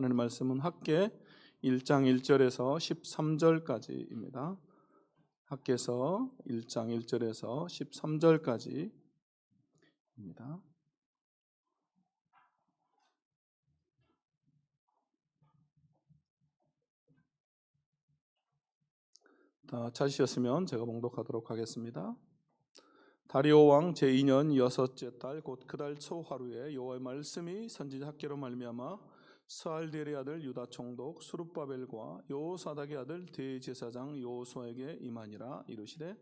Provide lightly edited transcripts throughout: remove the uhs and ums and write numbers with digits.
하나님 말씀은 학개 1장 1절에서 13절까지입니다. 학개서 1장 1절에서 13절까지입니다. 다 찾으셨으면 제가 봉독하도록 하겠습니다. 다리오 왕 제2년 여섯째 달 곧 그 달 초하루에 여호와의 말씀이 선지자 학개로 말미암아 스알디엘의 아들 유다 총독 스룹바벨과 여호사닥의 아들 대제사장 여호수아에게 임하니라. 이르시되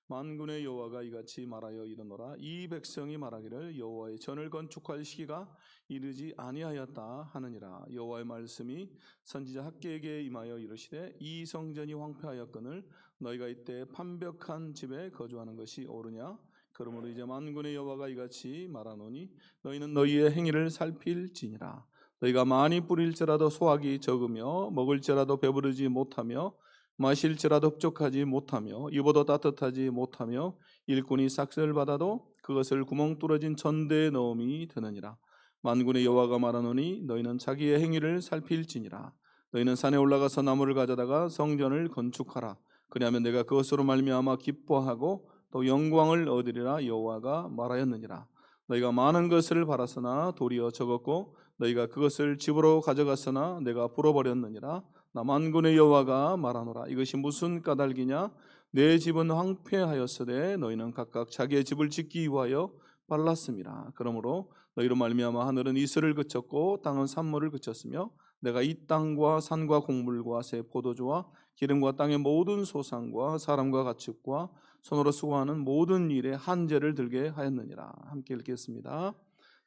만군의 여호와가 이같이 말하여 이르노라. 이 백성이 말하기를 여호와의 전을 건축할 시기가 이르지 아니하였다 하느니라. 여호와의 말씀이 선지자 학개에게 임하여 이르시되 이 성전이 황폐하였거늘 너희가 이때 판벽한 집에 거주하는 것이 옳으냐? 그러므로 이제 만군의 여호와가 이같이 말하노니 너희는 너희의 행위를 살필지니라. 너희가 많이 뿌릴지라도 수확이 적으며 먹을지라도 배부르지 못하며 마실지라도 흡족하지 못하며 입어도 따뜻하지 못하며 일꾼이 싹쓸 받아도 그것을 구멍 뚫어진 전대에 넣음이 되느니라. 만군의 여호와가 말하노니 너희는 자기의 행위를 살필지니라. 너희는 산에 올라가서 나무를 가져다가 성전을 건축하라. 그리하면 내가 그것으로 말미암아 기뻐하고 또 영광을 얻으리라. 여호와가 말하였느니라. 너희가 많은 것을 바랐으나 도리어 적었고 너희가 그것을 집으로 가져갔으나 내가 불어버렸느니라. 나 만군의 여호와가 말하노라. 이것이 무슨 까닭이냐? 내 집은 황폐하였으되 너희는 각각 자기의 집을 짓기 위하여 발랐음이라. 그러므로 너희로 말미암아 하늘은 이슬을 그쳤고 땅은 산물을 그쳤으며 내가 이 땅과 산과 곡물과 새 포도주와 기름과 땅의 모든 소산과 사람과 가축과 손으로 수고하는 모든 일에 한죄를 들게 하였느니라. 함께 읽겠습니다.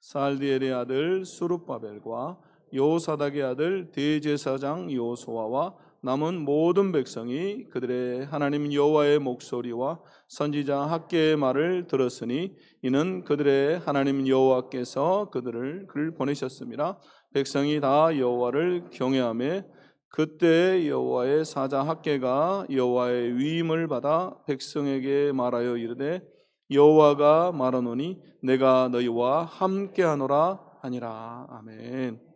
스알디엘의 아들 스룹바벨과 여호사닥의 아들 대제사장 여호수아와 남은 모든 백성이 그들의 하나님 여호와의 목소리와 선지자 학개의 말을 들었으니 이는 그들의 하나님 여호와께서 그를 보내셨습니다. 백성이 다 여호와를 경외하며 그때 여호와의 사자 학개가 여호와의 위임을 받아 백성에게 말하여 이르되 여호와가 말하노니 내가 너희와 함께하노라 하니라. 아멘.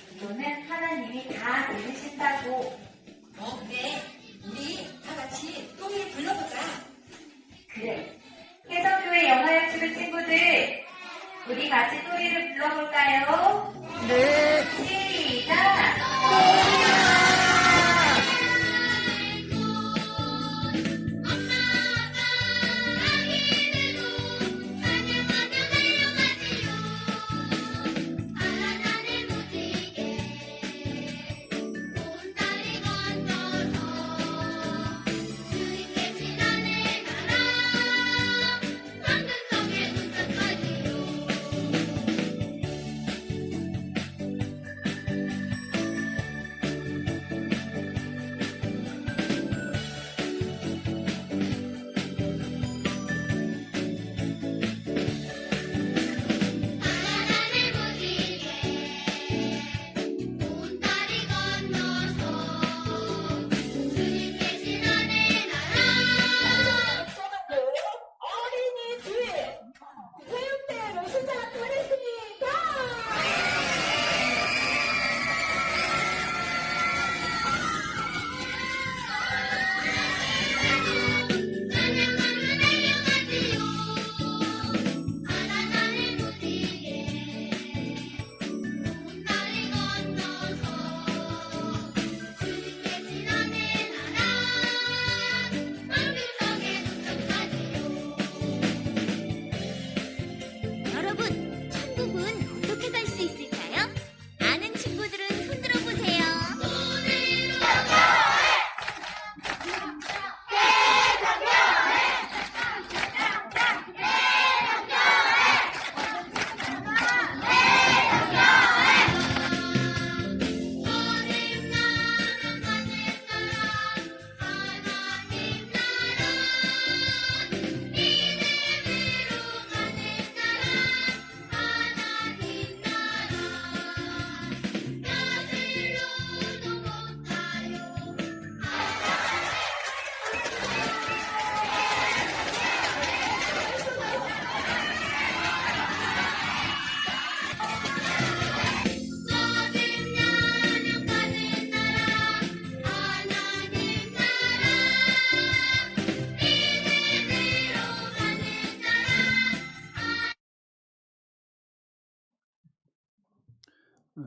기도는 하나님이 다 들으신다고. 그래. 우리 다 같이 또리를 불러보자. 그래. 혜성교회 영화연출부 친구들, 우리 같이 또리를 불러볼까요? 네. 시작! 여러분, 천국은 어떻게 갈 수 있을까요? 아는 친구들은 손 들어보세요.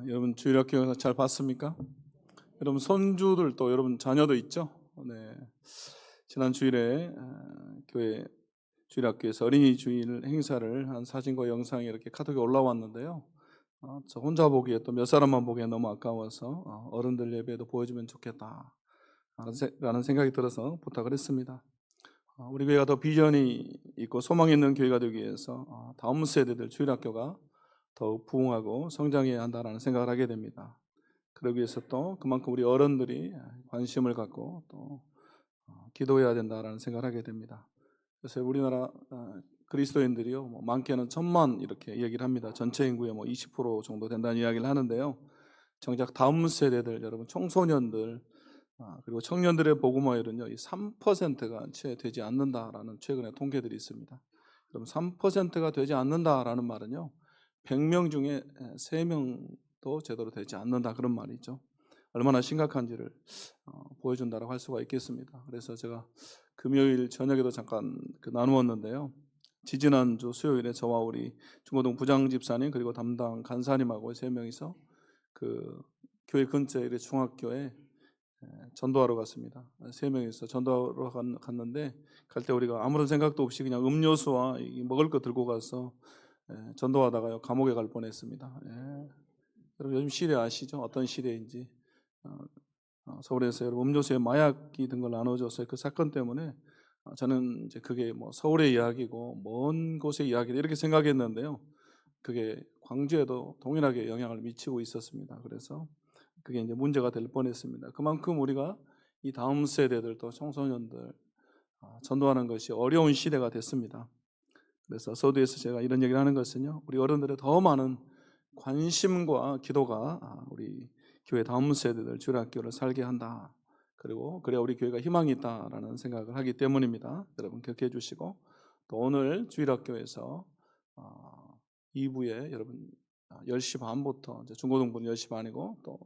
여러분 주일학교 영상 잘 봤습니까? 여러분 손주들 또 여러분 자녀도 있죠? 네. 지난 주일에 교회 주일학교에서 어린이 주일 행사를 한 사진과 영상이 이렇게 카톡에 올라왔는데요. 저 혼자 보기에 또 몇 사람만 보기에 너무 아까워서 어른들 예배도 보여주면 좋겠다 라는 생각이 들어서 부탁을 했습니다. 우리 교회가 더 비전이 있고 소망이 있는 교회가 되기 위해서 다음 세대들 주일학교가 더욱 부흥하고 성장해야 한다는 생각을 하게 됩니다. 그러기 위해서 또 그만큼 우리 어른들이 관심을 갖고 또 기도해야 된다는 생각을 하게 됩니다. 그래서 우리나라 그리스도인들이요, 많게는 1,000만 이렇게 얘기를 합니다. 전체 인구의 20% 정도 된다는 이야기를 하는데요. 정작 다음 세대들, 여러분 청소년들 그리고 청년들의 복음화율은요, 이 3%가 채 되지 않는다라는 최근의 통계들이 있습니다. 그럼 3%가 되지 않는다라는 말은요, 100명 중에 3명도 제대로 되지 않는다 그런 말이죠. 얼마나 심각한지를 보여준다고 할 수가 있겠습니다. 그래서 제가 금요일 저녁에도 잠깐 나누었는데요. 지지난주 수요일에 저와 우리 중고등 부장집사님 그리고 담당 간사님하고 3명이서 그 교회 근처의 중학교에 전도하러 갔습니다. 3명이서 전도하러 갔는데 갈 때 우리가 아무런 생각도 없이 그냥 음료수와 먹을 거 들고 가서 전도하다가요 감옥에 갈 뻔했습니다. 여러분 요즘 시대 아시죠? 어떤 시대인지. 서울에서 여러분 음료수에 마약이 든 걸 나눠줘서 그 사건 때문에 저는 이제 그게 서울의 이야기고 먼 곳의 이야기다 이렇게 생각했는데요. 그게 광주에도 동일하게 영향을 미치고 있었습니다. 그래서 그게 이제 문제가 될 뻔했습니다. 그만큼 우리가 이 다음 세대들 또 청소년들 전도하는 것이 어려운 시대가 됐습니다. 그래서 서두에서 제가 이런 얘기를 하는 것은요, 우리 어른들의 더 많은 관심과 기도가 우리 교회 다음 세대들 주일학교를 살게 한다. 그리고 그래야 우리 교회가 희망이 있다라는 생각을 하기 때문입니다. 여러분 기억해 주시고, 또 오늘 주일학교에서 2부에 여러분 10시 반부터 이제 중고등부는 10시 반이고 또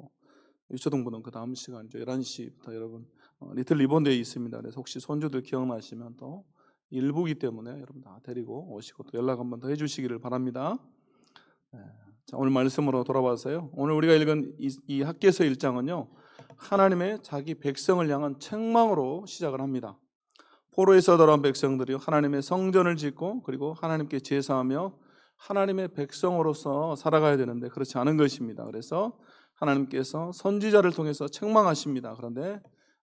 유초등부는 그 다음 시간이죠. 11시부터 여러분 리틀 리본데이 있습니다. 그래서 혹시 손주들 기억나시면 또 일부기 때문에 여러분 다 데리고 오시고 또 연락 한번 더 해주시기를 바랍니다. 자, 오늘 말씀으로 돌아와서요. 오늘 우리가 읽은 이 학개서 1장은요. 하나님의 자기 백성을 향한 책망으로 시작을 합니다. 포로에서 돌아온 백성들이 하나님의 성전을 짓고 그리고 하나님께 제사하며 하나님의 백성으로서 살아가야 되는데 그렇지 않은 것입니다. 그래서 하나님께서 선지자를 통해서 책망하십니다. 그런데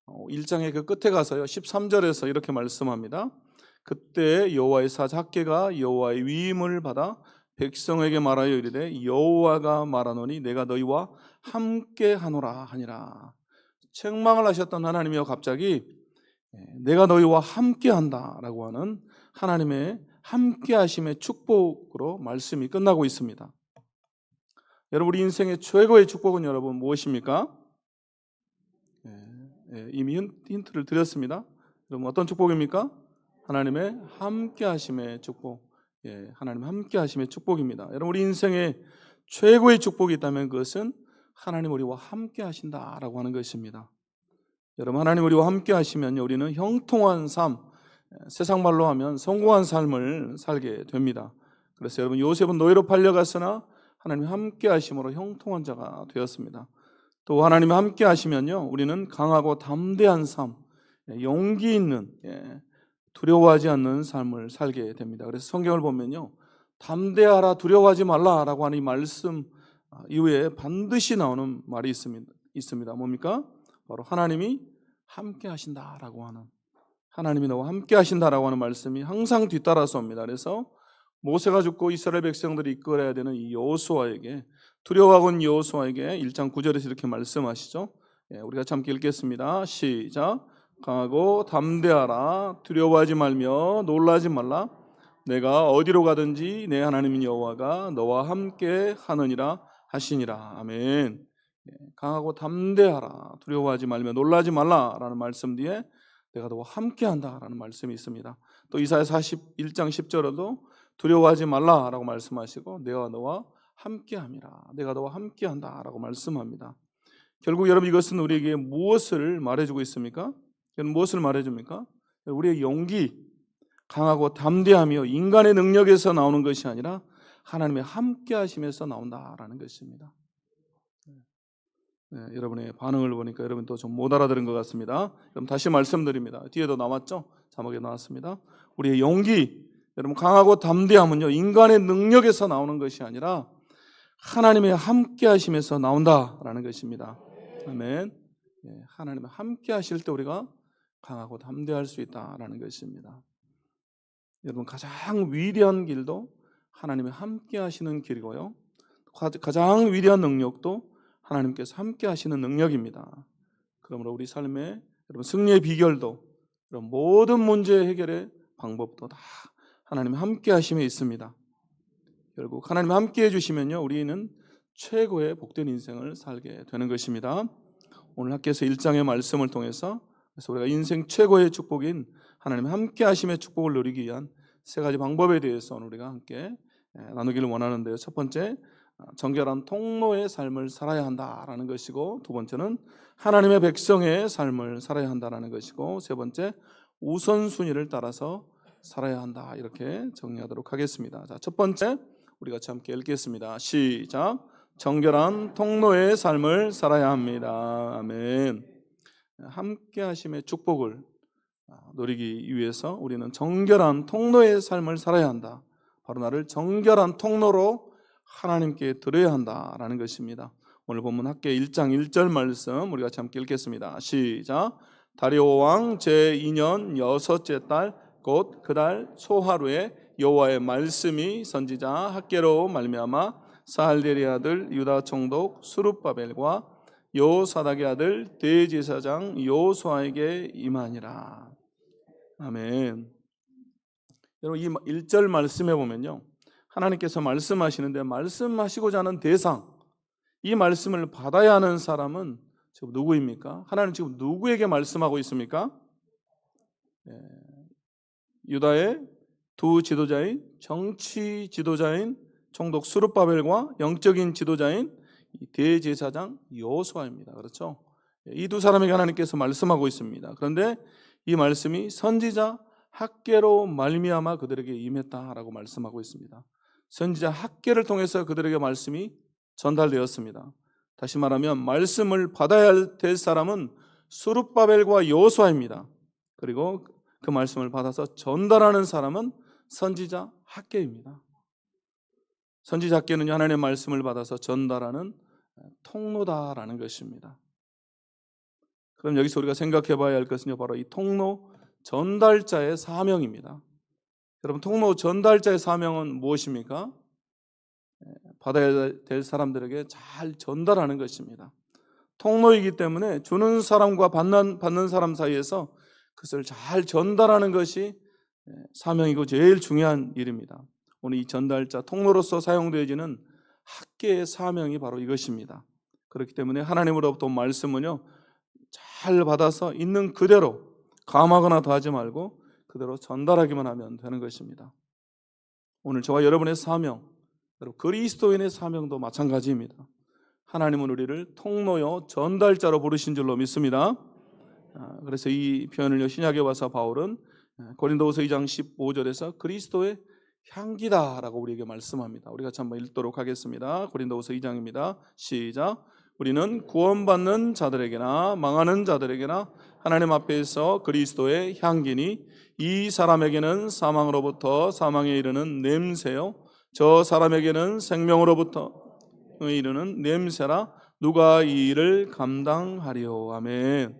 1장의 그 끝에 가서요 13절에서 이렇게 말씀합니다. 그때 여호와의 사자 학개가 여호와의 위임을 받아 백성에게 말하여 이르되 여호와가 말하노니 내가 너희와 함께 하노라 하니라. 책망을 하셨던 하나님이요 갑자기 내가 너희와 함께 한다라고 하는 하나님의 함께 하심의 축복으로 말씀이 끝나고 있습니다. 여러분 우리 인생의 최고의 축복은 여러분 무엇입니까? 이미 힌트를 드렸습니다. 여러분 어떤 축복입니까? 하나님의 함께 하심의 축복. 하나님의 함께 하심의 축복입니다. 여러분 우리 인생의 최고의 축복이 있다면 그것은 하나님 우리와 함께 하신다라고 하는 것입니다. 여러분 하나님 우리와 함께 하시면요 우리는 형통한 삶, 세상 말로 하면 성공한 삶을 살게 됩니다. 그래서 여러분 요셉은 노예로 팔려갔으나 하나님이 함께 하심으로 형통한 자가 되었습니다. 또 하나님이 함께 하시면요 우리는 강하고 담대한 삶, 용기 있는 두려워하지 않는 삶을 살게 됩니다. 그래서 성경을 보면요 담대하라 두려워하지 말라라고 하는 이 말씀 이후에 반드시 나오는 말이 있습니다. 뭡니까? 바로 하나님이 함께 하신다라고 하는, 하나님이 너와 함께 하신다라고 하는 말씀이 항상 뒤따라서 옵니다. 그래서 모세가 죽고 이스라엘 백성들이 이끌어야 되는 이 여호수아에게, 두려워하건 여호수아에게 1장 9절에서 이렇게 말씀하시죠. 우리가 함께 읽겠습니다. 시작. 강하고 담대하라 두려워하지 말며 놀라지 말라 내가 어디로 가든지 내 하나님인 여호와가 너와 함께 하느니라 하시니라. 아멘. 강하고 담대하라 두려워하지 말며 놀라지 말라라는 말씀 뒤에 내가 너와 함께한다라는 말씀이 있습니다. 또 이사야 41장 10절에도 두려워하지 말라라고 말씀하시고 내가 너와 함께함이라, 내가 너와 함께한다라고 말씀합니다. 결국 여러분 이것은 우리에게 무엇을 말해주고 있습니까? 무엇을 말해줍니까? 우리의 용기, 강하고 담대하며 인간의 능력에서 나오는 것이 아니라 하나님의 함께하심에서 나온다라는 것입니다. 여러분의 반응을 보니까 여러분 또 좀 못 알아들은 것 같습니다. 그럼 다시 말씀드립니다. 뒤에도 나왔죠? 자막에 나왔습니다. 우리의 용기, 여러분 강하고 담대함은요 인간의 능력에서 나오는 것이 아니라 하나님의 함께하심에서 나온다라는 것입니다. 아멘. 하나님의 함께하실 때 우리가 강하고 담대할 수 있다라는 것입니다. 여러분 가장 위대한 길도 하나님의 함께하시는 길이고요. 가장 위대한 능력도 하나님께서 함께하시는 능력입니다. 그러므로 우리 삶의 여러분 승리의 비결도 여러분 모든 문제 해결의 방법도 다 하나님의 함께하심에 있습니다. 결국 하나님이 함께해 주시면요 우리는 최고의 복된 인생을 살게 되는 것입니다. 오늘 학교에서 1장의 말씀을 통해서 그래서 우리가 인생 최고의 축복인 하나님의 함께하심의 축복을 누리기 위한 세 가지 방법에 대해서 오늘 우리가 함께 나누기를 원하는데요. 첫 번째, 정결한 통로의 삶을 살아야 한다라는 것이고, 두 번째는 하나님의 백성의 삶을 살아야 한다라는 것이고, 세 번째, 우선순위를 따라서 살아야 한다. 이렇게 정리하도록 하겠습니다. 자, 첫 번째 우리가 함께 읽겠습니다. 시작. 정결한 통로의 삶을 살아야 합니다. 아멘. 함께 하심의 축복을 누리기 위해서 우리는 정결한 통로의 삶을 살아야 한다. 바로 나를 정결한 통로로 하나님께 드려야 한다라는 것입니다. 오늘 본문 학개 1장 1절 말씀 우리가 함께 읽겠습니다. 시작. 다리오 왕 제2년 6째 달 곧 그달 초하루에 여호와의 말씀이 선지자 학개로 말미암아 사알델의 아들 유다 총독 수룹바벨과 여호사닥의 아들 대제사장 여호수아에게 임하니라. 아멘. 여러분 이 1절 말씀에 보면요 하나님께서 말씀하시는데 말씀하시고자 하는 대상, 이 말씀을 받아야 하는 사람은 지금 누구입니까? 하나님 지금 누구에게 말씀하고 있습니까? 유다의 두 지도자인 정치 지도자인 총독 스룹바벨과 영적인 지도자인 대제사장 여호수아입니다. 그렇죠? 이 두 사람에게 하나님께서 말씀하고 있습니다. 그런데 이 말씀이 선지자 학개로 말미암아 그들에게 임했다라고 말씀하고 있습니다. 선지자 학개를 통해서 그들에게 말씀이 전달되었습니다. 다시 말하면 말씀을 받아야 될 사람은 스룹바벨과 여호수아입니다. 그리고 그 말씀을 받아서 전달하는 사람은 선지자 학개입니다. 선지자 학개는 하나님의 말씀을 받아서 전달하는 통로다라는 것입니다. 그럼 여기서 우리가 생각해 봐야 할 것은요, 바로 이 통로 전달자의 사명입니다. 여러분, 통로 전달자의 사명은 무엇입니까? 받아야 될 사람들에게 잘 전달하는 것입니다. 통로이기 때문에 주는 사람과 받는 사람 사이에서 그것을 잘 전달하는 것이 사명이고 제일 중요한 일입니다. 오늘 이 전달자, 통로로서 사용되어지는 학개의 사명이 바로 이것입니다. 그렇기 때문에 하나님으로부터 온 말씀은요, 잘 받아서 있는 그대로 감하거나 더하지 말고 그대로 전달하기만 하면 되는 것입니다. 오늘 저와 여러분의 사명, 여러분 그리스도인의 사명도 마찬가지입니다. 하나님은 우리를 통로요 전달자로 부르신 줄로 믿습니다. 그래서 이 표현을 신약에 와서 바울은 고린도후서 2장 15절에서 그리스도의 향기다라고 우리에게 말씀합니다. 우리 같이 한번 읽도록 하겠습니다. 고린도후서 2장입니다. 시작. 우리는 구원받는 자들에게나 망하는 자들에게나 하나님 앞에서 그리스도의 향기니 이 사람에게는 사망으로부터 사망에 이르는 냄새요 저 사람에게는 생명으로부터 이르는 냄새라 누가 이 일을 감당하리요. 아멘.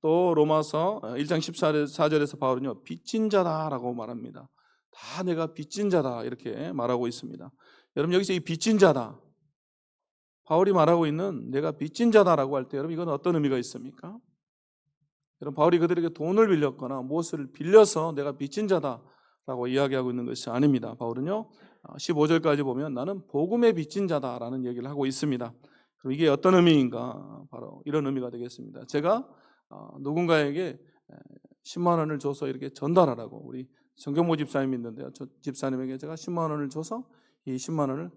또 로마서 1장 14절에서 바울은요 빚진 자다라고 말합니다. 다 내가 빚진 자다 이렇게 말하고 있습니다. 여러분 여기서 이 빚진 자다, 바울이 말하고 있는 내가 빚진 자다라고 할 때 여러분 이건 어떤 의미가 있습니까? 여러분 바울이 그들에게 돈을 빌렸거나 무엇을 빌려서 내가 빚진 자다라고 이야기하고 있는 것이 아닙니다. 바울은요 15절까지 보면 나는 복음의 빚진 자다라는 얘기를 하고 있습니다. 그럼 이게 어떤 의미인가? 바로 이런 의미가 되겠습니다. 제가 누군가에게 10만 원을 줘서 이렇게 전달하라고, 우리 정경모 집사님이 있는데요, 저 집사님에게 제가 10만 원을 줘서 이 10만 원을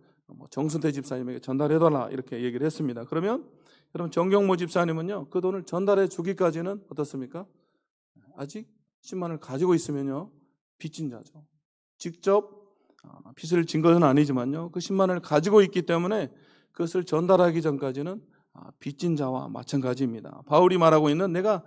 정순태 집사님에게 전달해달라 이렇게 얘기를 했습니다. 그러면 여러분 정경모 집사님은요 그 돈을 전달해 주기까지는 어떻습니까? 아직 10만 원을 가지고 있으면요 빚진 자죠. 직접 빚을 진 것은 아니지만요 그 10만 원을 가지고 있기 때문에 그것을 전달하기 전까지는 빚진 자와 마찬가지입니다. 바울이 말하고 있는 내가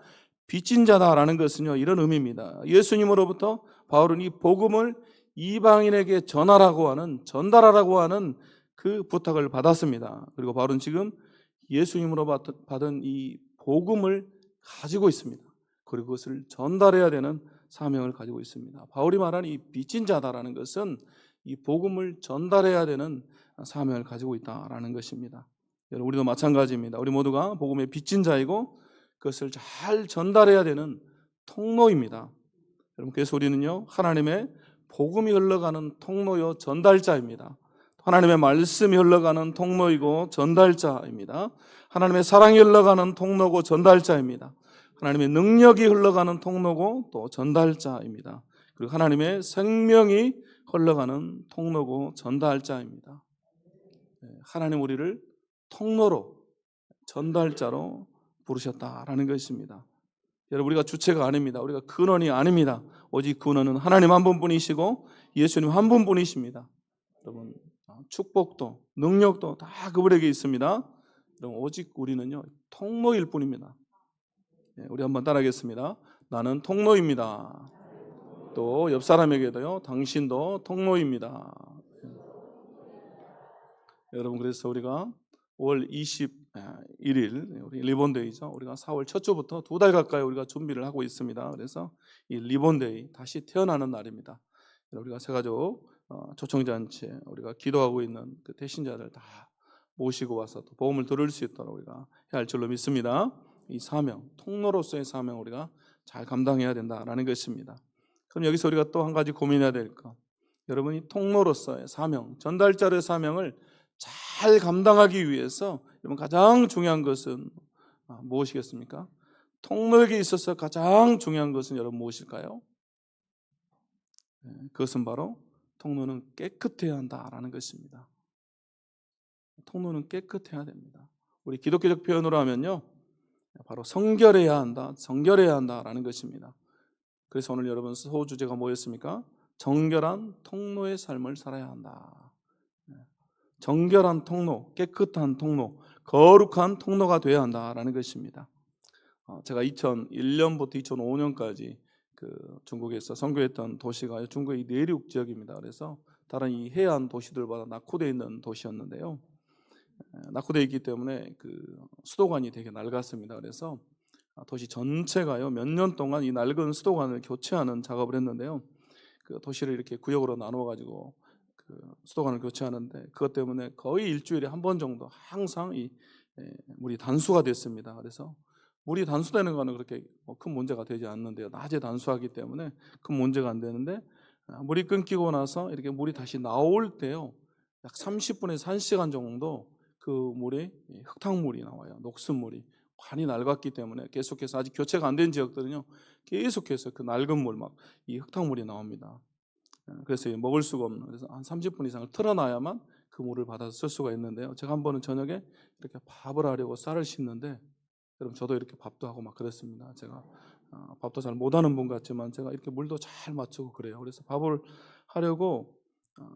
빚진 자다라는 것은요 이런 의미입니다. 예수님으로부터 바울은 이 복음을 이방인에게 전하라고 하는, 전달하라고 하는 그 부탁을 받았습니다. 그리고 바울은 지금 예수님으로 받은 이 복음을 가지고 있습니다. 그리고 그것을 전달해야 되는 사명을 가지고 있습니다. 바울이 말하는 이 빚진 자다라는 것은 이 복음을 전달해야 되는 사명을 가지고 있다라는 것입니다. 여러분 우리도 마찬가지입니다. 우리 모두가 복음의 빚진 자이고 그것을 잘 전달해야 되는 통로입니다. 여러분 그래서 우리는요 하나님의 복음이 흘러가는 통로요 전달자입니다. 하나님의 말씀이 흘러가는 통로이고 전달자입니다. 하나님의 사랑이 흘러가는 통로고 전달자입니다. 하나님의 능력이 흘러가는 통로고 또 전달자입니다. 그리고 하나님의 생명이 흘러가는 통로고 전달자입니다. 하나님 우리를 통로로, 전달자로 부르셨다라는 것입니다. 여러분 우리가 주체가 아닙니다. 우리가 근원이 아닙니다. 오직 근원은 하나님 한 분뿐이시고 예수님 한 분뿐이십니다. 여러분 축복도 능력도 다 그분에게 있습니다. 여러분 오직 우리는요 통로일 뿐입니다. 우리 한번 따라하겠습니다. 나는 통로입니다. 또 옆 사람에게도요 당신도 통로입니다. 여러분 그래서 우리가 5월 21일 우리 리본데이죠. 우리가 4월 첫 주부터 2달 가까이 우리가 준비를 하고 있습니다. 그래서 이 리본데이, 다시 태어나는 날입니다. 우리가 새가족 초청잔치에 우리가 기도하고 있는 그 대신자들 다 모시고 와서 또 복음을 들을 수 있도록 우리가 해야 할 줄로 믿습니다. 이 사명, 통로로서의 사명 우리가 잘 감당해야 된다라는 것입니다. 그럼 여기서 우리가 또 한 가지 고민해야 될 것, 여러분이 통로로서의 사명, 전달자의 사명을 잘 감당하기 위해서 여러분 가장 중요한 것은 무엇이겠습니까? 통로에게 있어서 가장 중요한 것은 여러분 무엇일까요? 그것은 바로 통로는 깨끗해야 한다라는 것입니다. 통로는 깨끗해야 됩니다. 우리 기독교적 표현으로 하면요, 바로 성결해야 한다, 정결해야 한다라는 것입니다. 그래서 오늘 여러분 소주제가 뭐였습니까? 정결한 통로의 삶을 살아야 한다. 정결한 통로, 깨끗한 통로, 거룩한 통로가 되어야 한다라는 것입니다. 제가 2001년부터 2005년까지 중국에서 선교했던 도시가 중국의 내륙 지역입니다. 그래서 다른 이 해안 도시들보다 낙후되어 있는 도시였는데요. 낙후되어 있기 때문에 수도관이 되게 낡았습니다. 그래서 도시 전체가요, 몇 년 동안 이 낡은 수도관을 교체하는 작업을 했는데요. 도시를 이렇게 구역으로 나누어 가지고 수도관을 교체하는데, 그것 때문에 거의 일주일에 한 번 정도 항상 이 물이 단수가 됐습니다. 그래서 물이 단수되는 거는 그렇게 큰 문제가 되지 않는데요, 낮에 단수하기 때문에 큰 문제가 안 되는데, 물이 끊기고 나서 이렇게 물이 다시 나올 때요, 약 30분에서 1시간 정도 그 물이 흙탕물이 나와요. 녹슨물이 관이 낡았기 때문에 계속해서, 아직 교체가 안 된 지역들은요, 계속해서 그 낡은 물, 막 이 흙탕물이 나옵니다. 그래서 먹을 수가 없는, 그래서 한 30분 이상을 틀어놔야만 그 물을 받아서 쓸 수가 있는데요. 제가 한 번은 저녁에 이렇게 밥을 하려고 쌀을 씻는데, 여러분 저도 이렇게 밥도 하고 막 그랬습니다. 제가 밥도 잘 못하는 분 같지만 제가 이렇게 물도 잘 맞추고 그래요. 그래서 밥을 하려고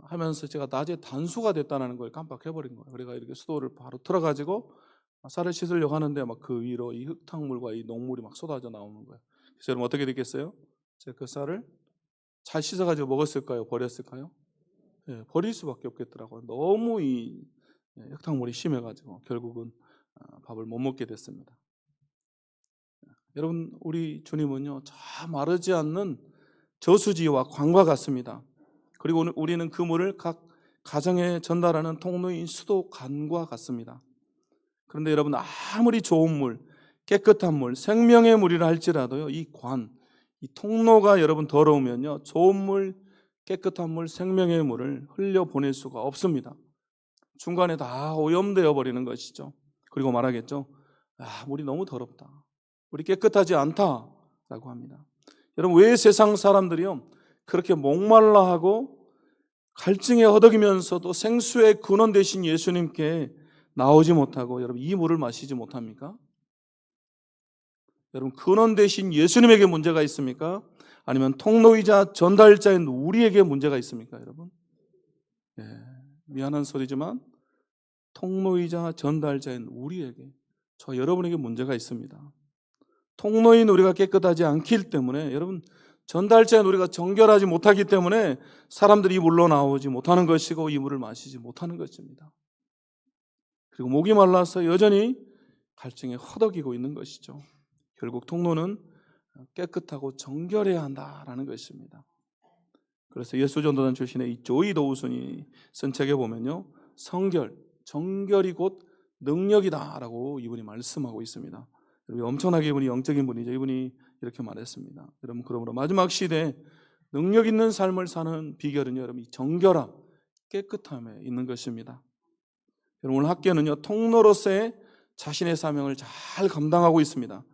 하면서 제가 낮에 단수가 됐다는 걸 깜빡해버린 거예요. 그래가 이렇게 수도를 바로 틀어가지고 쌀을 씻으려고 하는데, 막 그 위로 이 흙탕물과 이 녹물이 막 쏟아져 나오는 거예요. 그래서 여러분 어떻게 됐겠어요? 제가 그 쌀을 잘 씻어가지고 먹었을까요? 버렸을까요? 버릴 수밖에 없겠더라고요. 너무 이 흙탕물이 심해가지고 결국은 밥을 못 먹게 됐습니다. 여러분, 우리 주님은요, 저 마르지 않는 저수지와 강과 같습니다. 그리고 우리는 그 물을 각 가정에 전달하는 통로인 수도관과 같습니다. 그런데 여러분, 아무리 좋은 물, 깨끗한 물, 생명의 물이라 할지라도요, 이 통로가 여러분 더러우면요, 좋은 물, 깨끗한 물, 생명의 물을 흘려보낼 수가 없습니다. 중간에 다 오염되어 버리는 것이죠. 그리고 말하겠죠, 물이 너무 더럽다, 물이 깨끗하지 않다라고 합니다. 여러분, 왜 세상 사람들이요 그렇게 목말라하고 갈증에 허덕이면서도 생수의 근원 되신 예수님께 나오지 못하고 여러분 이 물을 마시지 못합니까? 여러분, 근원 되신 예수님에게 문제가 있습니까? 아니면 통로이자 전달자인 우리에게 문제가 있습니까, 여러분? 미안한 소리지만 통로이자 전달자인 우리에게, 저 여러분에게 문제가 있습니다. 통로인 우리가 깨끗하지 않기 때문에, 여러분 전달자인 우리가 정결하지 못하기 때문에 사람들이 이 물로 나오지 못하는 것이고 이 물을 마시지 못하는 것입니다. 그리고 목이 말라서 여전히 갈증에 허덕이고 있는 것이죠. 결국 통로는 깨끗하고 정결해야 한다라는 것입니다. 그래서 예수전도단 출신의 이 조이 도우슨이 쓴 책에 보면요, 성결, 정결이 곧 능력이다라고 이분이 말씀하고 있습니다. 엄청나게 이분이 영적인 분이죠. 이분이 이렇게 말했습니다. 여러분, 그러므로 마지막 시대에 능력 있는 삶을 사는 비결은요, 여러분 이 정결함, 깨끗함에 있는 것입니다. 여러분, 오늘 학교는요, 통로로서의 자신의 사명을 잘 감당하고 있습니다.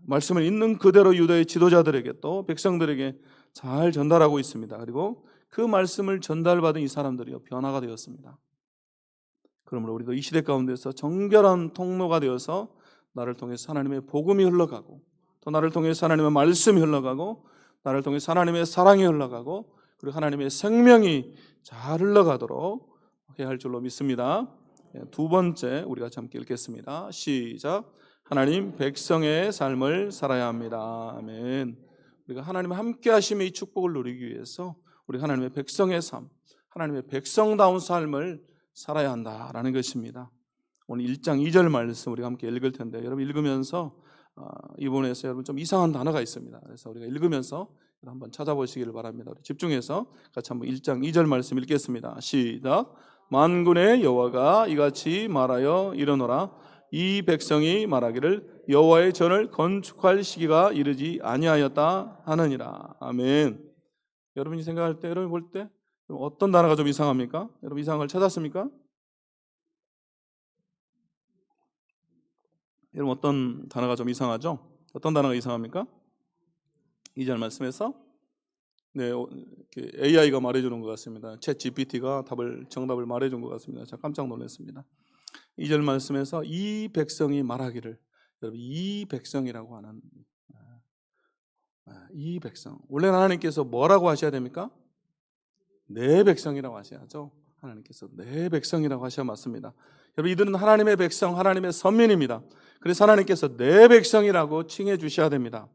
말씀을 있는 그대로 유다의 지도자들에게 또 백성들에게 잘 전달하고 있습니다. 그리고 그 말씀을 전달받은 이 사람들이 변화가 되었습니다. 그러므로 우리도 이 시대 가운데서 정결한 통로가 되어서 나를 통해서 하나님의 복음이 흘러가고, 또 나를 통해서 하나님의 말씀이 흘러가고, 나를 통해서 하나님의 사랑이 흘러가고, 그리고 하나님의 생명이 잘 흘러가도록 해야 할 줄로 믿습니다. 두 번째, 우리가 함께 읽겠습니다. 시작. 하나님 백성의 삶을 살아야 합니다. 아멘. 우리가 하나님의 함께 하심의 이 축복을 누리기 위해서 우리 하나님의 백성의 삶, 하나님의 백성다운 삶을 살아야 한다라는 것입니다. 오늘 1장 2절 말씀 우리가 함께 읽을 텐데, 여러분 읽으면서 이 부분에서 여러분 좀 이상한 단어가 있습니다. 그래서 우리가 읽으면서 한번 찾아보시기를 바랍니다. 우리 집중해서 같이 한번 1장 2절 말씀 읽겠습니다. 시작. 만군의 여호와가 이같이 말하여 이르노라. 이 백성이 말하기를 여호와의 전을 건축할 시기가 이르지 아니하였다 하느니라. 아멘. 여러분이 생각할 때, 여러분이 볼 때 어떤 단어가 좀 이상합니까? 여러분 이상한 걸 찾았습니까? 여러분 어떤 단어가 좀 이상하죠? 어떤 단어가 이상합니까? 2절 말씀에서 네, AI가 말해주는 것 같습니다. 챗 GPT가 정답을 말해준 것 같습니다. 제가 깜짝 놀랐습니다. 2절 말씀에서 이 백성이 말하기를, 여러분 이 백성이라고 하는 이 백성, 원래 하나님께서 뭐라고 하셔야 됩니까? 내 백성이라고 하셔야죠. 하나님께서 내 백성이라고 하셔야 맞습니다. 여러분 이들은 하나님의 백성, 하나님의 선민입니다. 그래서 하나님께서 내 백성이라고 칭해 주셔야 됩니다.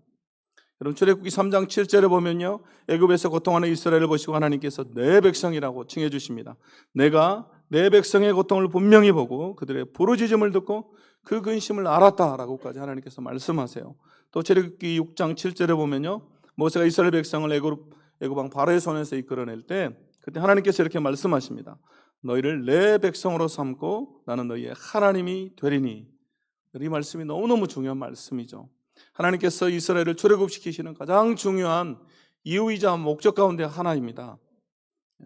여러분 출애굽기 3장 7절에 보면요, 애굽에서 고통하는 이스라엘을 보시고 하나님께서 내 백성이라고 칭해 주십니다. 내가 내 백성의 고통을 분명히 보고 그들의 부르짖음을 듣고 그 근심을 알았다라고까지 하나님께서 말씀하세요. 또 출애굽기 6장 7절에 보면요, 모세가 이스라엘 백성을 애굽 왕 바로의 손에서 이끌어낼 때 그때 하나님께서 이렇게 말씀하십니다. 너희를 내 백성으로 삼고 나는 너희의 하나님이 되리니. 이 말씀이 너무너무 중요한 말씀이죠. 하나님께서 이스라엘을 출애굽시키시는 가장 중요한 이유이자 목적 가운데 하나입니다.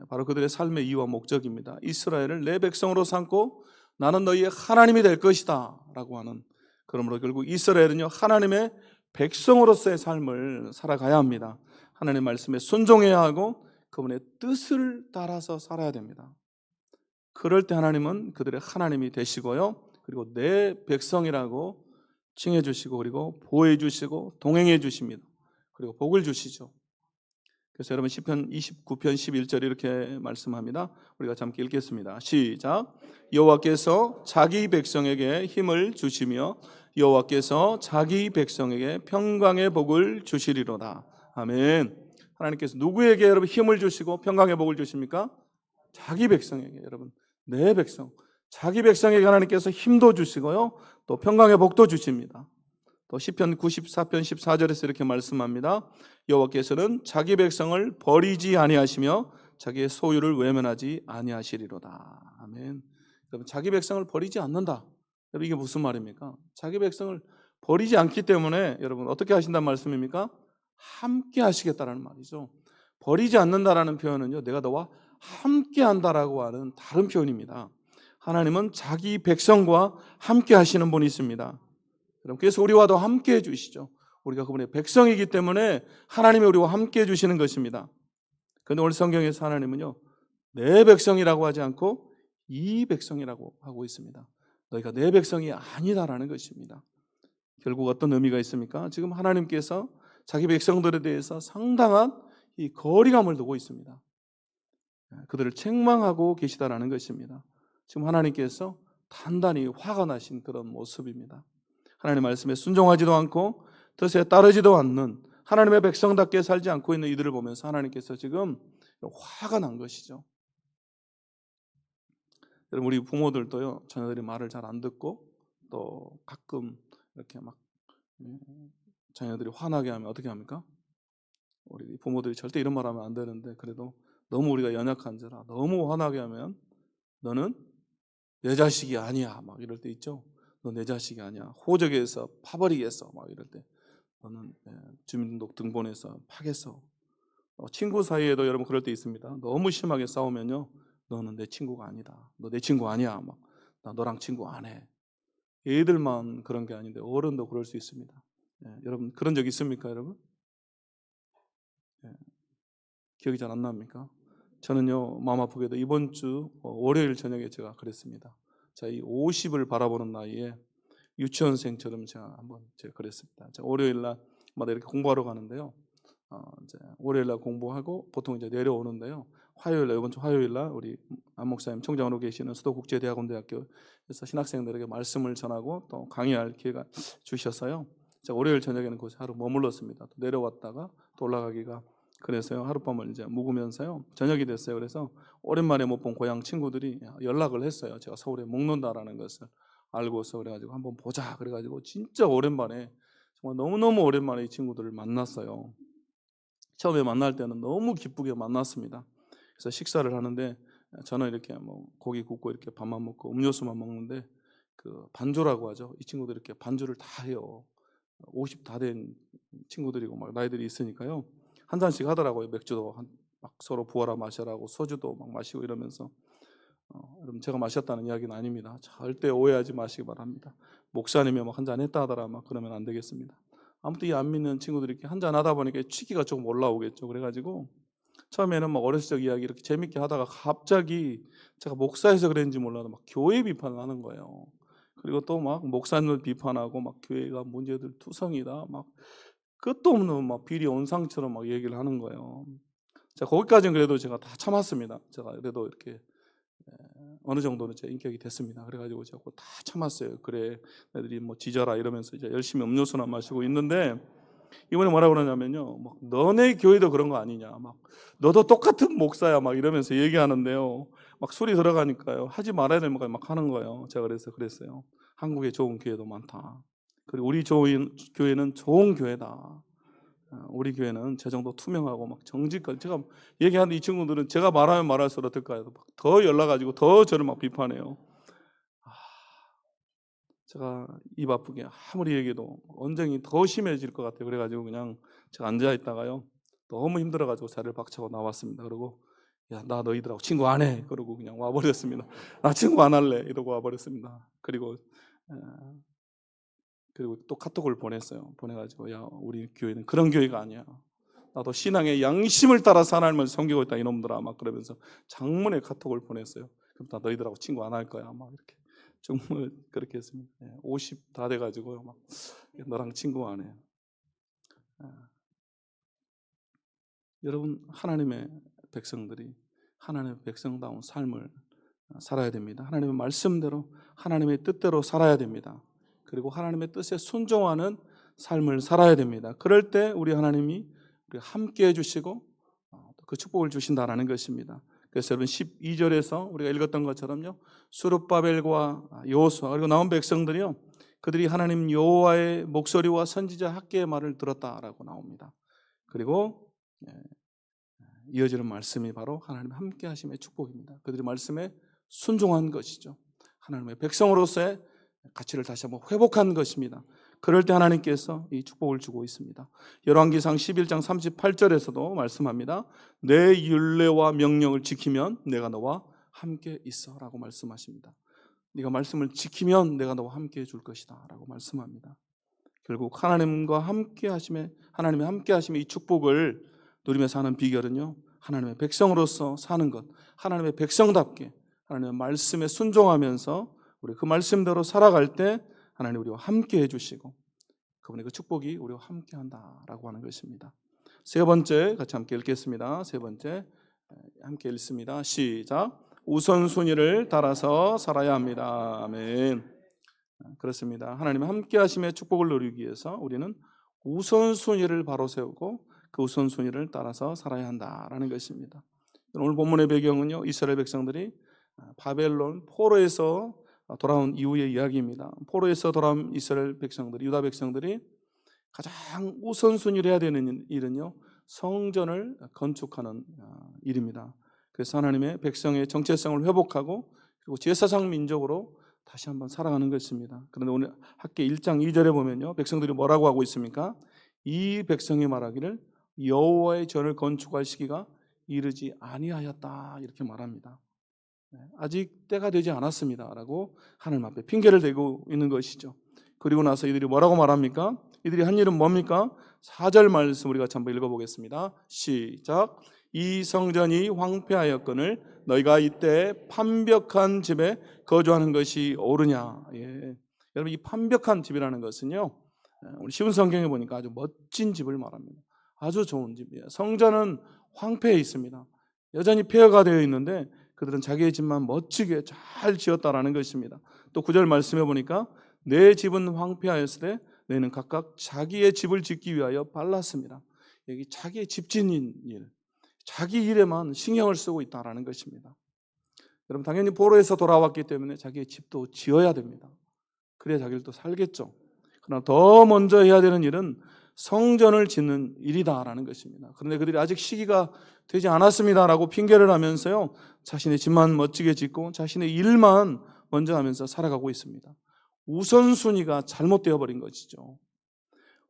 바로 그들의 삶의 이유와 목적입니다. 이스라엘을 내 백성으로 삼고 나는 너희의 하나님이 될 것이다 라고 하는, 그러므로 결국 이스라엘은요 하나님의 백성으로서의 삶을 살아가야 합니다. 하나님의 말씀에 순종해야 하고 그분의 뜻을 따라서 살아야 됩니다. 그럴 때 하나님은 그들의 하나님이 되시고요, 그리고 내 백성이라고 칭해 주시고 그리고 보호해 주시고 동행해 주십니다. 그리고 복을 주시죠. 그래서 여러분 시편 29편 11절 이렇게 말씀합니다. 우리가 함께 읽겠습니다. 시작. 여호와께서 자기 백성에게 힘을 주시며 여호와께서 자기 백성에게 평강의 복을 주시리로다. 아멘. 하나님께서 누구에게 여러분 힘을 주시고 평강의 복을 주십니까? 자기 백성에게. 여러분 내 백성, 자기 백성에게 하나님께서 힘도 주시고요 또 평강의 복도 주십니다. 또 시편 94편 14절에서 이렇게 말씀합니다. 여호와께서는 자기 백성을 버리지 아니하시며 자기의 소유를 외면하지 아니하시리로다. 아멘. 여러분 자기 백성을 버리지 않는다. 여러분 이게 무슨 말입니까? 자기 백성을 버리지 않기 때문에 여러분 어떻게 하신다는 말씀입니까? 함께 하시겠다라는 말이죠. 버리지 않는다라는 표현은요, 내가 너와 함께 한다라고 하는 다른 표현입니다. 하나님은 자기 백성과 함께 하시는 분이 있습니다. 그래서 우리와도 함께 해주시죠. 우리가 그분의 백성이기 때문에 하나님이 우리와 함께 해주시는 것입니다. 그런데 오늘 성경에서 하나님은요, 내 백성이라고 하지 않고 이 백성이라고 하고 있습니다. 너희가 내 백성이 아니다라는 것입니다. 결국 어떤 의미가 있습니까? 지금 하나님께서 자기 백성들에 대해서 상당한 이 거리감을 두고 있습니다. 그들을 책망하고 계시다라는 것입니다. 지금 하나님께서 단단히 화가 나신 그런 모습입니다. 하나님의 말씀에 순종하지도 않고 뜻에 따르지도 않는 하나님의 백성답게 살지 않고 있는 이들을 보면서 하나님께서 지금 화가 난 것이죠. 여러분 우리 부모들도요, 자녀들이 말을 잘 안 듣고 또 가끔 이렇게 막 자녀들이 화나게 하면 어떻게 합니까? 우리 부모들이 절대 이런 말 하면 안 되는데 그래도 너무 우리가 연약한지라 너무 화나게 하면 너는 내 자식이 아니야 막 이럴 때 있죠. 너 내 자식이 아니야. 호적에서 파버리겠어 막 이럴 때 너는 주민등록 등본에서 파겠어. 친구 사이에도 여러분 그럴 때 있습니다. 너무 심하게 싸우면요, 너는 내 친구가 아니다. 너 내 친구 아니야. 막 나 너랑 친구 안 해. 애들만 그런 게 아닌데 어른도 그럴 수 있습니다. 여러분 그런 적 있습니까, 여러분? 기억이 잘 안 납니까? 저는요 마음 아프게도 이번 주 월요일 저녁에 제가 그랬습니다. 자, 이 50을 바라보는 나이에 유치원생처럼 제가 그랬습니다. 제가 월요일 날마다 이렇게 공부하러 가는데요. 이제 월요일 날 공부하고 보통 이제 내려오는데요. 화요일 날, 이번 주 화요일 날 우리 안 목사님 총장으로 계시는 수도국제대학원대학교에서 신학생들에게 말씀을 전하고 또 강의할 기회가 주셨어요. 제가 월요일 저녁에는 거기서 하루 머물렀습니다. 또 내려왔다가 또 올라가기가 그래서요 하룻밤을 이제 묵으면서요 저녁이 됐어요. 그래서 오랜만에 못 본 고향 친구들이 연락을 했어요. 제가 서울에 묵는다라는 것을 알고서 그래가지고 한번 보자 그래가지고 진짜 오랜만에 정말 너무너무 오랜만에 이 친구들을 만났어요. 처음에 만날 때는 너무 기쁘게 만났습니다. 그래서 식사를 하는데 저는 이렇게 뭐 고기 굽고 이렇게 밥만 먹고 음료수만 먹는데 그 반주라고 하죠. 이 친구들 이렇게 반주를 다 해요. 50 다 된 친구들이고 막 나이들이 있으니까요. 한 잔씩 하더라고요. 맥주도 막 서로 부어라 마셔라고 소주도 막 마시고 이러면서 여러분 제가 마셨다는 이야기는 아닙니다. 절대 오해하지 마시기 바랍니다. 목사님이 막 한 잔 했다 하더라 막 그러면 안 되겠습니다. 아무튼 이 안 믿는 친구들이 이렇게 한 잔 하다 보니까 취기가 조금 올라오겠죠. 그래가지고 처음에는 막 어렸을 적 이야기 이렇게 재밌게 하다가 갑자기 제가 목사에서 그랬는지 몰라도 막 교회 비판을 하는 거예요. 그리고 또 막 목사님을 비판하고 막 교회가 문제들 투성이다 막 끝도 없는 막 비리 온상처럼 막 얘기를 하는 거예요. 자, 거기까지는 그래도 제가 다 참았습니다. 제가 그래도 이렇게 어느 정도는 제 인격이 됐습니다. 그래가지고 제가 다 참았어요. 그래, 애들이 뭐 지져라 이러면서 이제 열심히 음료수나 마시고 있는데 이번에 뭐라고 그러냐면요, 막 너네 교회도 그런 거 아니냐, 막 너도 똑같은 목사야, 막 이러면서 얘기하는데요. 막 술이 들어가니까요, 하지 말아야 될 거 막 하는 거예요. 제가 그랬어요. 한국에 좋은 교회도 많다. 그리고 우리 교회는 좋은 교회다. 우리 교회는 저 정도 투명하고 막 정직한, 제가 얘기하는 이 친구들은 제가 말하면 말할수록 어떨까요? 더 연락가지고 더 저를 막 비판해요. 제가 입 아프게 아무리 얘기해도 언쟁이 더 심해질 것 같아요. 그래가지고 그냥 제가 앉아있다가요, 너무 힘들어가지고 자리를 박차고 나왔습니다. 그리고 야, 나 너희들하고 친구 안 해. 그러고 그냥 와버렸습니다. 나 친구 안 할래. 이러고 와버렸습니다. 그리고 또 카톡을 보내가지고 야, 우리 교회는 그런 교회가 아니야. 나도 신앙의 양심을 따라서 하나님을 섬기고 있다 이놈들아, 막 그러면서 장문의 카톡을 보냈어요. 그럼 나 너희들하고 친구 안 할 거야, 막 이렇게 정말 그렇게 했습니다. 50 다 돼가지고 막 너랑 친구 안 해. 여러분, 하나님의 백성들이 하나님의 백성다운 삶을 살아야 됩니다. 하나님의 말씀대로 하나님의 뜻대로 살아야 됩니다. 그리고 하나님의 뜻에 순종하는 삶을 살아야 됩니다. 그럴 때 우리 하나님이 우리 함께 해주시고 그 축복을 주신다라는 것입니다. 그래서 여러분 12절에서 우리가 읽었던 것처럼요, 수룹바벨과 여호수아 그리고 나온 백성들이요, 그들이 하나님 여호와의 목소리와 선지자 학개의 말을 들었다라고 나옵니다. 그리고 이어지는 말씀이 바로 하나님 함께 하심의 축복입니다. 그들이 말씀에 순종한 것이죠. 하나님의 백성으로서의 가치를 다시 한번 회복한 것입니다. 그럴 때 하나님께서 이 축복을 주고 있습니다. 열왕기상 11장 38절에서도 말씀합니다. 내 율례와 명령을 지키면 내가 너와 함께 있어 라고 말씀하십니다. 네가 말씀을 지키면 내가 너와 함께 해줄 것이다 라고 말씀합니다. 결국 하나님과 함께 하심의, 하나님의 함께 하심의 이 축복을 누리며 사는 비결은요, 하나님의 백성으로서 사는 것, 하나님의 백성답게 하나님의 말씀에 순종하면서 우리 그 말씀대로 살아갈 때 하나님 우리와 함께 해주시고 그분의 그 축복이 우리와 함께 한다라고 하는 것입니다. 세 번째 같이 함께 읽겠습니다. 세 번째 함께 읽습니다. 시작. 우선순위를 따라서 살아야 합니다. 아멘. 그렇습니다. 하나님의 함께 하심의 축복을 누리기 위해서 우리는 우선순위를 바로 세우고 그 우선순위를 따라서 살아야 한다라는 것입니다. 오늘 본문의 배경은요, 이스라엘 백성들이 바벨론 포로에서 돌아온 이후의 이야기입니다. 포로에서 돌아온 이스라엘 백성들이, 유다 백성들이 가장 우선순위를 해야 되는 일은요, 성전을 건축하는 일입니다. 그래서 하나님의 백성의 정체성을 회복하고 그리고 제사장 민족으로 다시 한번 살아가는 것입니다. 그런데 오늘 학계 1장 2절에 보면요, 백성들이 뭐라고 하고 있습니까? 이 백성이 말하기를 여호와의 전을 건축할 시기가 이르지 아니하였다 이렇게 말합니다. 아직 때가 되지 않았습니다 라고 하나님 앞에 핑계를 대고 있는 것이죠. 그리고 나서 이들이 뭐라고 말합니까? 이들이 한 일은 뭡니까? 4절 말씀 우리가 한번 읽어보겠습니다. 시작. 이 성전이 황폐하였거늘 너희가 이때 판벽한 집에 거주하는 것이 옳으냐. 예. 여러분, 이 판벽한 집이라는 것은요, 우리 쉬운 성경에 보니까 아주 멋진 집을 말합니다. 아주 좋은 집이에요. 성전은 황폐해 있습니다. 여전히 폐허가 되어 있는데 그들은 자기의 집만 멋지게 잘 지었다라는 것입니다. 또 9절 말씀해 보니까 내 집은 황폐하였을 때 너희는 각각 자기의 집을 짓기 위하여 발랐습니다. 여기 자기의 집 짓는 일, 자기 일에만 신경을 쓰고 있다라는 것입니다. 여러분, 당연히 포로에서 돌아왔기 때문에 자기의 집도 지어야 됩니다. 그래야 자기를 또 살겠죠. 그러나 더 먼저 해야 되는 일은 성전을 짓는 일이다라는 것입니다. 그런데 그들이 아직 시기가 되지 않았습니다라고 핑계를 하면서요, 자신의 집만 멋지게 짓고 자신의 일만 먼저 하면서 살아가고 있습니다. 우선순위가 잘못되어 버린 것이죠.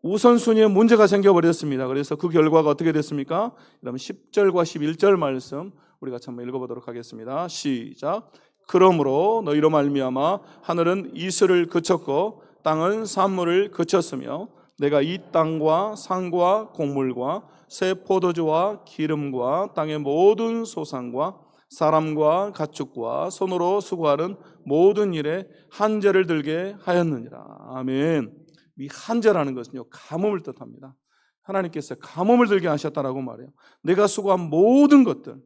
우선순위에 문제가 생겨버렸습니다. 그래서 그 결과가 어떻게 됐습니까? 그러면 10절과 11절 말씀 우리 같이 한번 읽어보도록 하겠습니다. 시작. 그러므로 너희로 말미암아 하늘은 이슬을 그쳤고 땅은 산물을 그쳤으며 내가 이 땅과 산과 곡물과 새 포도주와 기름과 땅의 모든 소산과 사람과 가축과 손으로 수고하는 모든 일에 한죄를 들게 하였느니라. 아멘. 이 한죄라는 것은요, 가뭄을 뜻합니다. 하나님께서 가뭄을 들게 하셨다라고 말해요. 내가 수고한 모든 것들,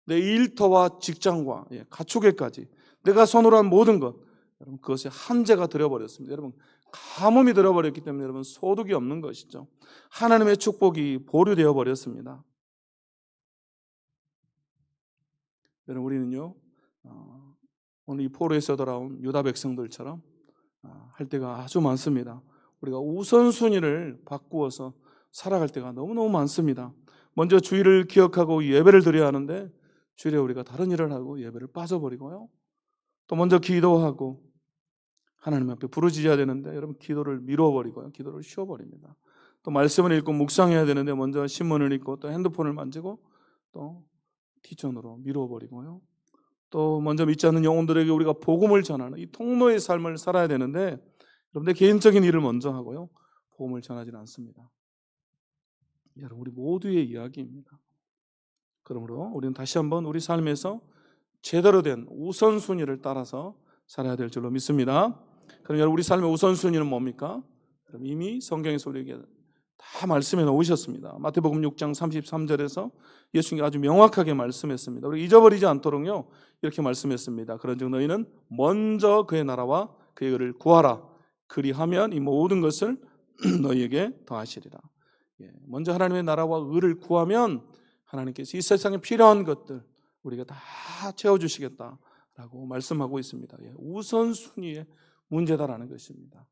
내 일터와 직장과 가축에까지 내가 손으로 한 모든 것, 여러분 그것이 한죄가 들어버렸습니다. 여러분 가뭄이 들어버렸기 때문에 여러분 소득이 없는 것이죠. 하나님의 축복이 보류되어 버렸습니다. 여러분 우리는요 오늘 이 포로에서 돌아온 유다 백성들처럼 할 때가 아주 많습니다. 우리가 우선순위를 바꾸어서 살아갈 때가 너무너무 많습니다. 먼저 주일을 기억하고 예배를 드려야 하는데 주일에 우리가 다른 일을 하고 예배를 빠져버리고요. 또 먼저 기도하고 하나님 앞에 부르짖어야 되는데 여러분 기도를 미뤄버리고요. 기도를 쉬어버립니다. 또 말씀을 읽고 묵상해야 되는데 먼저 신문을 읽고 또 핸드폰을 만지고 또 뒷전으로 미뤄버리고요. 또 먼저 믿지 않는 영혼들에게 우리가 복음을 전하는 이 통로의 삶을 살아야 되는데 여러분들 개인적인 일을 먼저 하고요. 복음을 전하지는 않습니다. 여러분 우리 모두의 이야기입니다. 그러므로 우리는 다시 한번 우리 삶에서 제대로 된 우선순위를 따라서 살아야 될 줄로 믿습니다. 그럼 여러분 우리 삶의 우선순위는 뭡니까? 그럼 이미 성경에서 우리에게 다 말씀해 놓으셨습니다. 마태복음 6장 33절에서 예수님이 아주 명확하게 말씀했습니다. 우리 잊어버리지 않도록요 이렇게 말씀했습니다. 그런즉 너희는 먼저 그의 나라와 그의 의를 구하라. 그리하면 이 모든 것을 너희에게 더하시리라. 먼저 하나님의 나라와 의를 구하면 하나님께서 이 세상에 필요한 것들 우리가 다 채워주시겠다라고 말씀하고 있습니다. 우선순위의 문제다라는 것입니다.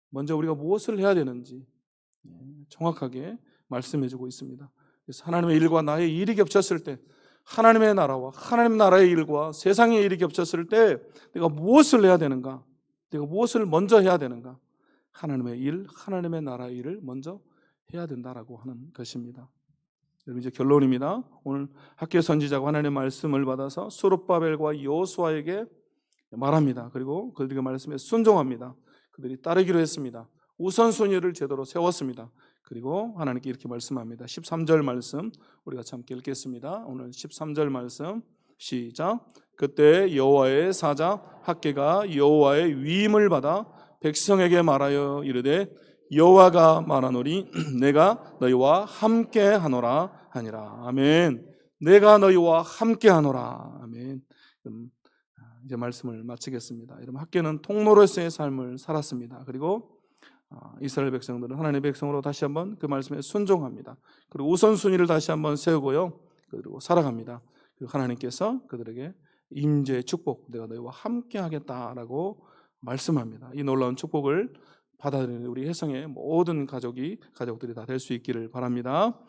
먼저 우리가 무엇을 해야 되는지 정확하게 말씀해주고 있습니다. 그래서 하나님의 일과 나의 일이 겹쳤을 때 하나님의 나라와 하나님 나라의 일과 세상의 일이 겹쳤을 때 내가 무엇을 해야 되는가? 내가 무엇을 먼저 해야 되는가? 하나님의 일, 하나님의 나라의 일을 먼저 해야 된다라고 하는 것입니다. 여러분 이제 결론입니다. 오늘 학교 선지자가 하나님의 말씀을 받아서 스룹바벨과 여호수아에게 말합니다. 그리고 그들에게 말씀에 순종합니다. 그들이 따르기로 했습니다. 우선순위를 제대로 세웠습니다. 그리고 하나님께 이렇게 말씀합니다. 13절 말씀 우리가 함께 읽겠습니다. 오늘 13절 말씀 시작. 그때 여호와의 사자 학개가 여호와의 위임을 받아 백성에게 말하여 이르되 여호와가 말하노니 내가 너희와 함께 하노라 하니라. 아멘. 내가 너희와 함께 하노라. 아멘. 이제 말씀을 마치겠습니다. 여러분 학개는 통로로서의 삶을 살았습니다. 그리고 이스라엘 백성들은 하나님의 백성으로 다시 한번 그 말씀에 순종합니다. 그리고 우선순위를 다시 한번 세우고요. 그리고 살아갑니다. 그리고 하나님께서 그들에게 임재의 축복, 내가 너희와 함께 하겠다라고 말씀합니다. 이 놀라운 축복을 받아들이는 우리 혜성의 모든 가족들이 다 될 수 있기를 바랍니다.